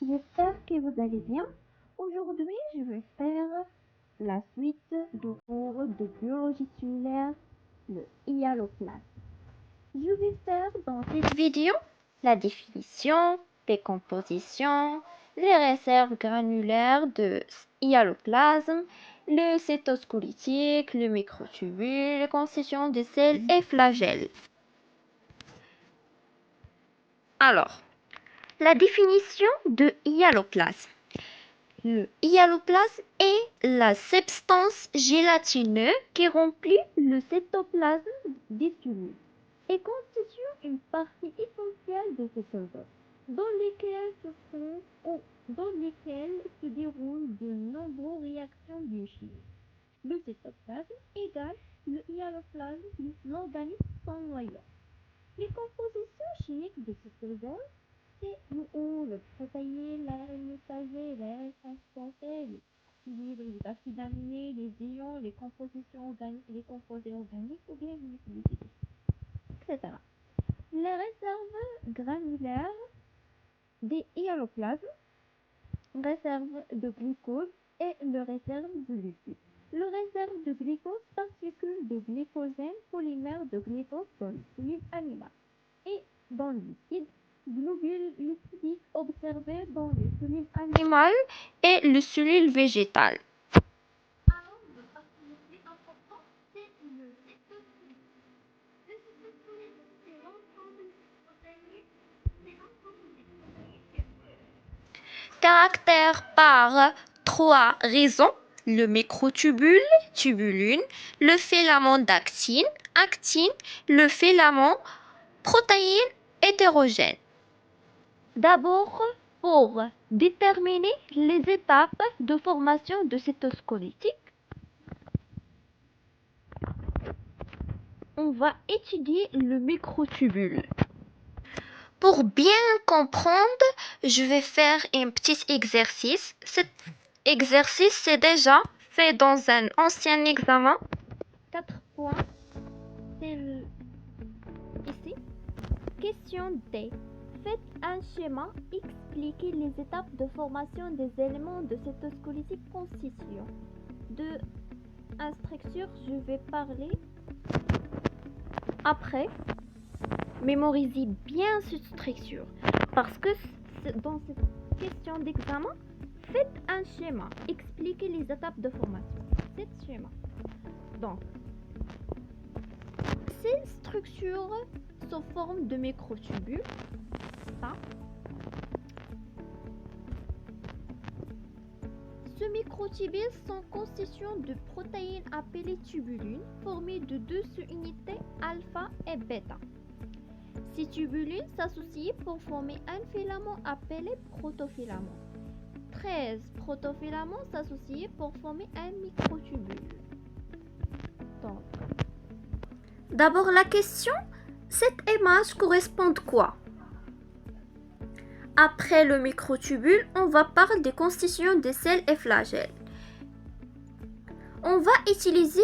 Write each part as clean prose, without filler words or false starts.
j'espère que vous allez bien. Aujourd'hui, je vais faire la suite du cours de biologie cellulaire, le hyaloplasme. Je vais faire dans cette vidéo la définition, les compositions, les réserves granulaires de hyaloplasme, le cytosquelettique, le microtubule, les constitutions des selles et flagelles. Alors, la définition de hyaloplasme. Le hyaloplasme est la substance gélatineuse qui remplit le cytoplasme des cellules et constitue une partie essentielle de cet organe, dans lesquelles se déroulent de nombreuses réactions biochimiques. Le cytoplasme égale le hyaloplasme, l'organisme sans noyau. Les compositions chimiques de cet organe, c'est le protéine, l'ARN messager, l'ARN transporté, les acides aminés, les ions, les compositions organiques, les composés organiques ou bien les glucides, etc. Les réserves granulaires des hyaloplasmes, réserves de glucose et le réserve de lipides. Le réserve de glucose, particules de glycogène, polymères de glucose dans le fluide animal et dans le liquide, globules lipidiques observés dans le cellule animale et le cellule végétale. Alors, le partie le plus important, c'est le cytosquelette. Le cytosquelette, c'est l'ensemble des protéines, caractère par trois raisons: le microtubule, tubulune, le filament d'actine, actine, le filament protéine hétérogène. D'abord, pour déterminer les étapes de formation de cytosquelettique, on va étudier le microtubule. Pour bien comprendre, je vais faire un petit exercice. Cet exercice, c'est déjà fait dans un ancien examen. 4 points. C'est ici. Question D. Faites un schéma. Expliquez les étapes de formation des éléments de cytosquelettique constituant. De une structure, je vais parler après. Mémorisez bien cette structure parce que dans cette question d'examen, faites un schéma. Expliquez les étapes de formation. C'est ce schéma. Donc, ces structures sont forme de microtubules. Ça. Ce microtubule sont constitués de protéines appelées tubulines, formées de deux sous-unités alpha et bêta. Ces tubulines s'associent pour former un filament appelé protofilament. 13 protofilaments s'associent pour former un microtubule. Donc, d'abord la question, cette image correspond à quoi? Après le microtubule, on va parler des constitutions des selles et flagelles. On va utiliser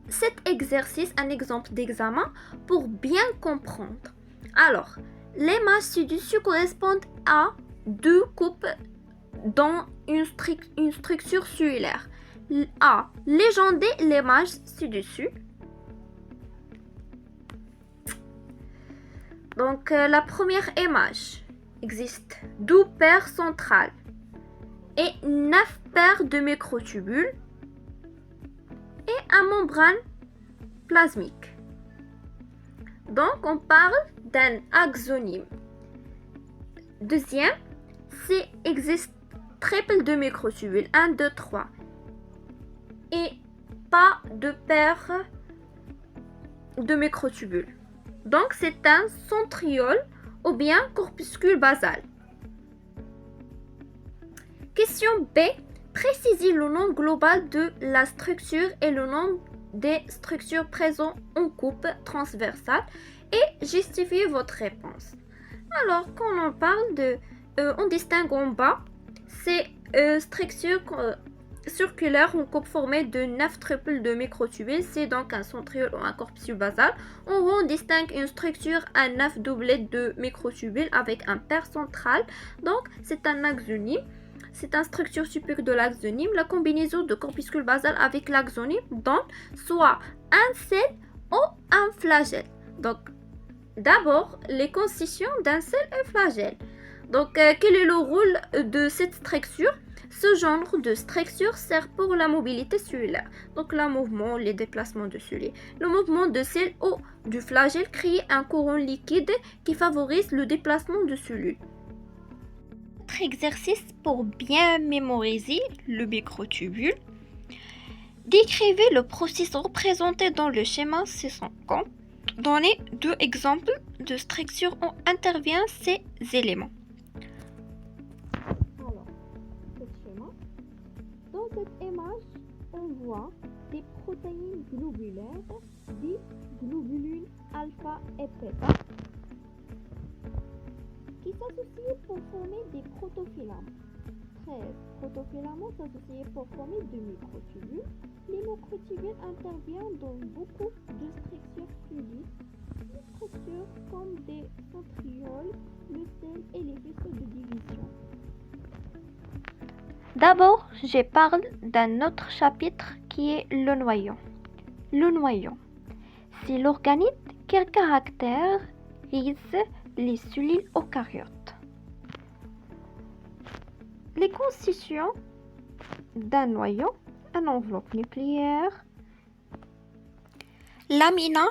cet exercice, un exemple d'examen, pour bien comprendre. Alors, les masses ci-dessus correspondent à deux coupes dans une structure cellulaire. A. Légendez les masses ci-dessus. Donc, la première image existe 12 paires centrales et 9 paires de microtubules et une membrane plasmique. Donc, on parle d'un axonyme. Deuxième, c'est existe triple de microtubules, 1, 2, 3. Et pas de paire de microtubules. Donc, c'est un centriole ou bien corpuscule basal. Question B. Précisez le nom global de la structure et le nom des structures présentes en coupe transversale et justifiez votre réponse. Alors, quand on parle de, on distingue en bas, c'est structure circulaire en coupe formée de 9 triples de microtubules, c'est donc un centriole ou un corpuscule basal. En haut, on distingue une structure à 9 doublets de microtubules avec un père central, donc c'est un axonyme. C'est une structure typique de l'axonyme. La combinaison de corpuscule basal avec l'axonyme donne soit un sel ou un flagelle. Donc, d'abord, les constitutions d'un sel et flagelle. Donc, quel est le rôle de cette structure? Ce genre de structure sert pour la mobilité cellulaire, donc le mouvement, les déplacements de cellules. Le mouvement de sel ou du flagelle crée un courant liquide qui favorise le déplacement de cellules. Autre exercice pour bien mémoriser le microtubule. Décrivez le processus représenté dans le schéma 650. Donnez 2 exemples de structures où interviennent ces éléments. Alors, dans cette image, on voit des protéines globulaires, des globules alpha et bêta, qui s'associent pour former des protofilaments. 13 protofilaments s'associent pour former 2 microtubules. Les microtubules interviennent dans beaucoup de structures fluidiques, des structures comme des centrioles, le sel et les vaisseaux de division. D'abord, je parle d'un autre chapitre qui est le noyau. Le noyau, c'est l'organite qui caractérise les cellules eucaryotes. Les constitutions d'un noyau, une enveloppe nucléaire. L'amina,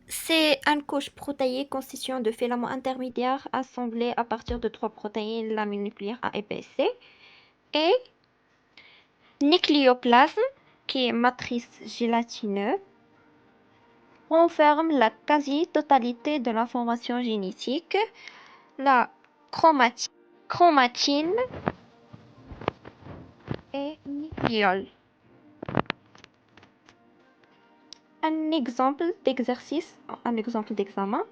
c'est une couche protéique constituant de filaments intermédiaires assemblés à partir de 3 protéines, lamine nucléaire A et B, C. Et nucléoplasme, qui est matrice gélatineuse, renferme la quasi-totalité de l'information génétique, la chromatine et nucléole. Un exemple d'exercice, un exemple d'examen.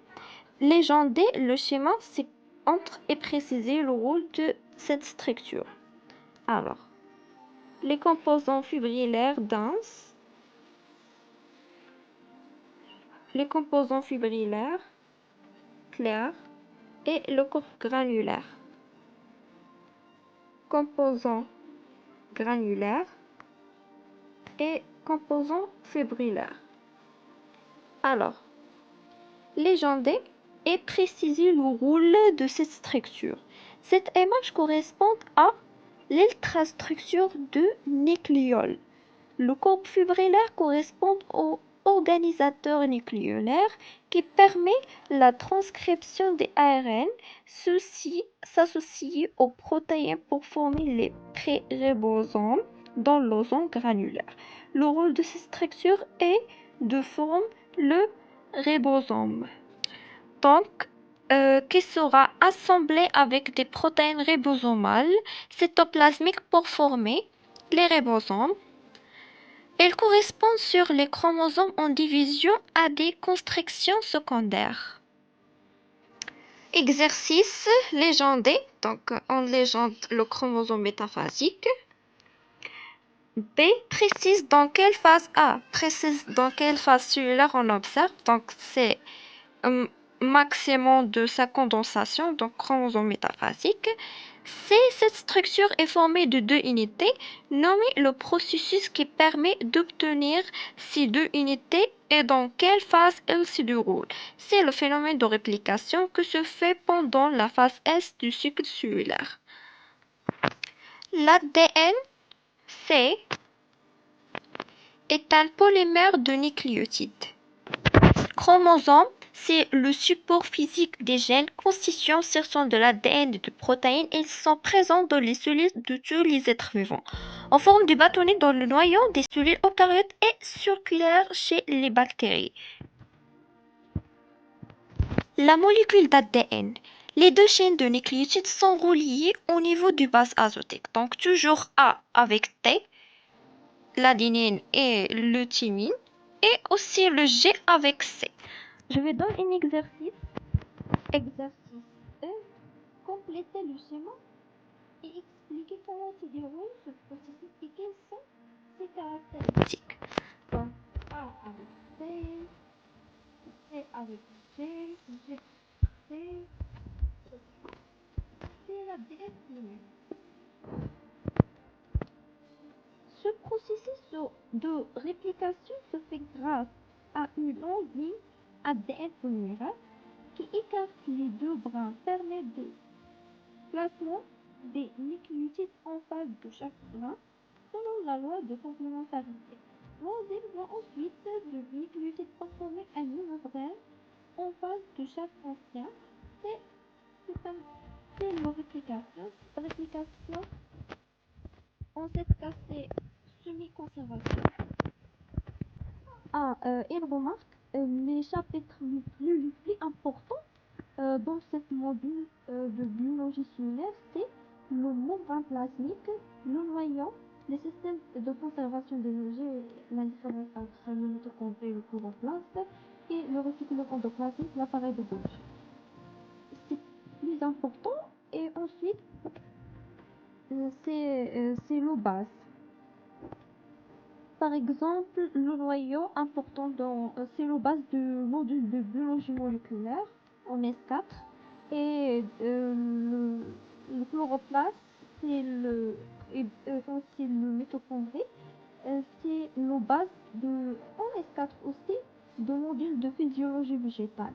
Légender le schéma, c'est entre et préciser le rôle de cette structure. Alors, les composants fibrillaires denses, les composants fibrillaires clairs et le corps granulaire. Composants granulaires et composants fibrillaires. Alors, légender et préciser le rôle de cette structure. Cette image correspond à l'ultrastructure de nucléole. Le corps fibrillaire correspond au organisateur nucléolaire qui permet la transcription des ARN. Ceux-ci s'associent aux protéines pour former les pré-ribosomes dans l'ozone granulaire. Le rôle de cette structure est de former le ribosome. Donc, qui sera assemblé avec des protéines ribosomales cytoplasmiques pour former les ribosomes. Elles correspondent sur les chromosomes en division à des constrictions secondaires. Exercice légendé. Donc, on légende le chromosome métaphasique. B précise dans quelle phase A, précise dans quelle phase cellulaire on observe. Donc, c'est maximum de sa condensation, donc chromosome métaphasique. C, cette structure est formée de 2 unités, nommez le processus qui permet d'obtenir ces 2 unités et dans quelle phase elles se déroulent. C'est le phénomène de réplication que se fait pendant la phase S du cycle cellulaire. L'ADN, C, est un polymère de nucléotides. Chromosome, c'est le support physique des gènes constituant certains de l'ADN et de protéines. Ils sont présents dans les cellules de tous les êtres vivants, en forme de bâtonnets dans le noyau des cellules eucaryotes et circulaires chez les bactéries. La molécule d'ADN. Les 2 chaînes de nucléotides sont reliées au niveau du base azotique. Donc toujours A avec T, l'adenine et le thymine, et aussi le G avec C. Je vais donner un exercice. Exercice 1. Complétez le schéma et expliquer comment se déroule ce processus et quelles sont ses caractéristiques. Donc, A avec C avec G, C, c'est la déclinaison. Ce processus de réplication se fait grâce à une longue ligne ADN polyméral qui écarte les deux brins, permet de placement des nucléotides en phase de chaque brin selon la loi de complémentarité. L'enzyme va ensuite de nucléotides transformer un nouveau brin en phase de chaque ancien. C'est une réplication. En cette cas, c'est semi-conservation. Il remarque les chapitres les plus importants dans cette module de biologie cellulaire, c'est le membrane plasmique, le noyau, les systèmes de conservation d'énergie, la différence entre le mitochondrie et le chloroplaste, et le réticule endoplasmique, l'appareil de Golgi. C'est plus important. Et ensuite, c'est le base. Par exemple, le noyau important c'est le base du module de biologie moléculaire en S4 et le chloroplaste c'est aussi le mitochondrie c'est le base en S4 aussi de module de physiologie végétale.